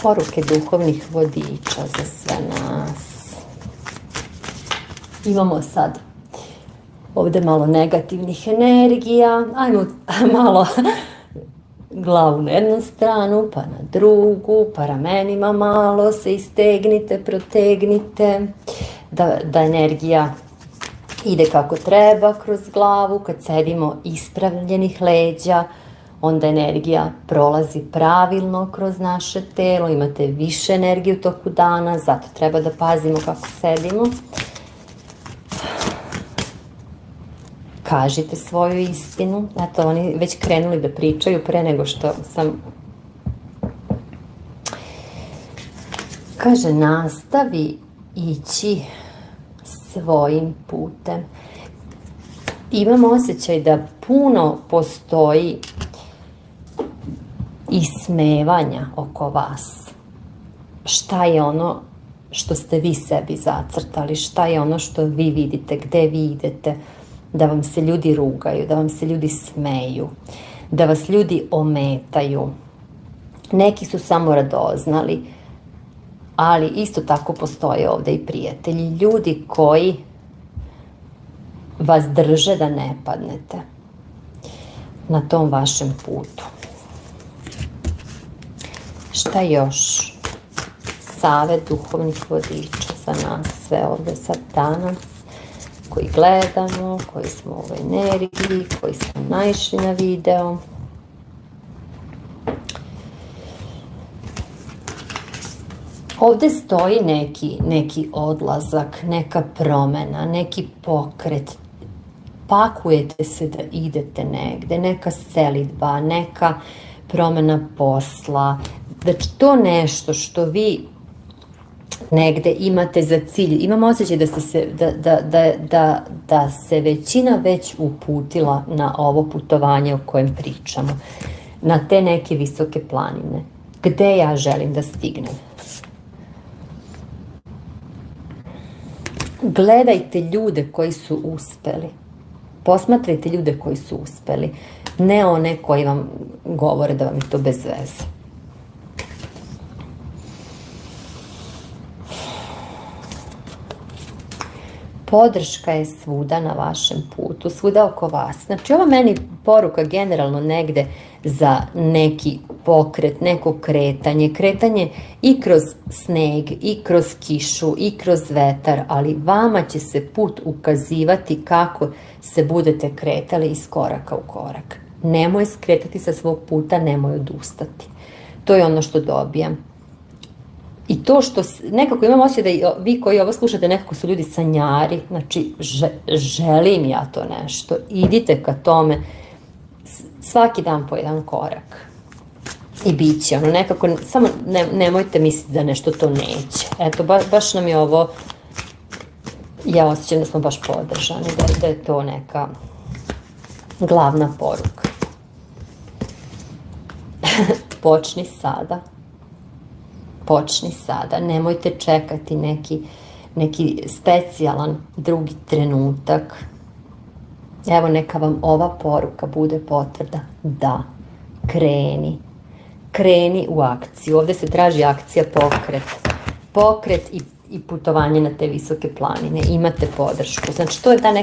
Poruke duhovnih vodiča za sve nas. Imamo sad ovde malo negativnih energija. Ajmo malo glavu na jednu stranu, pa na drugu, pa ramenima malo se istegnite, protegnite, da energija ide kako treba kroz glavu. Kad sedimo ispravljenih leđa, onda energija prolazi pravilno kroz naše telo, imate više energije u toku dana, zato treba da pazimo kako sedimo. Kažite svoju istinu. Eto, oni već krenuli da pričaju pre nego što sam... Kaže, nastavi ići svojim putem. Imam osjećaj da puno postoji ismevanja oko vas. Šta je ono što ste vi sebi zacrtali? Šta je ono što vi vidite? Gde vi idete? Da vam se ljudi rugaju, da vam se ljudi smeju, da vas ljudi ometaju. Neki su samo radoznali, ali isto tako postoje ovde i prijatelji, ljudi koji vas drže da ne padnete na tom vašem putu. Šta još? Savet duhovnih vodiča za nas sve ovde sad danas, koji gledamo, koji smo u energiji, koji smo naišli na video. Ovde stoji neki odlazak, neka promena, neki pokret. Pakujete se da idete negde, neka selidba, neka promena posla. Znači, to nešto što vi negde imate za cilj. Imam osjećaj da se većina već uputila na ovo putovanje o kojem pričamo. Na te neke visoke planine. Gde ja želim da stignem? Gledajte ljude koji su uspeli. Posmatrajte ljude koji su uspeli. Ne one koji vam govore da vam je to bez veze. Podrška je svuda na vašem putu, svuda oko vas. Znači, ova meni poruka generalno negde za neki pokret, neko kretanje. Kretanje i kroz sneg, i kroz kišu, i kroz vetar, ali vama će se put ukazivati kako se budete kretali iz koraka u korak. Nemoj skretati sa svog puta, nemoj odustati. To je ono što dobijam. I to što nekako imam osjećaj da vi koji ovo slušate nekako su ljudi sanjari, znači želim ja to nešto, idite ka tome, svaki dan po jedan korak i bit će ono nekako, samo nemojte misliti da nešto to neće. Eto, baš nam je ovo, ja osjećam da smo baš podržani, da je to neka glavna poruka. Počni sada. Počni sada, nemojte čekati neki specijalan drugi trenutak. Evo, neka vam ova poruka bude potvrda. Da, kreni. Kreni u akciju. Ovde se traži akcija, pokret. Pokret i putovanje na te visoke planine. Imate podršku. Znači, to je ta neka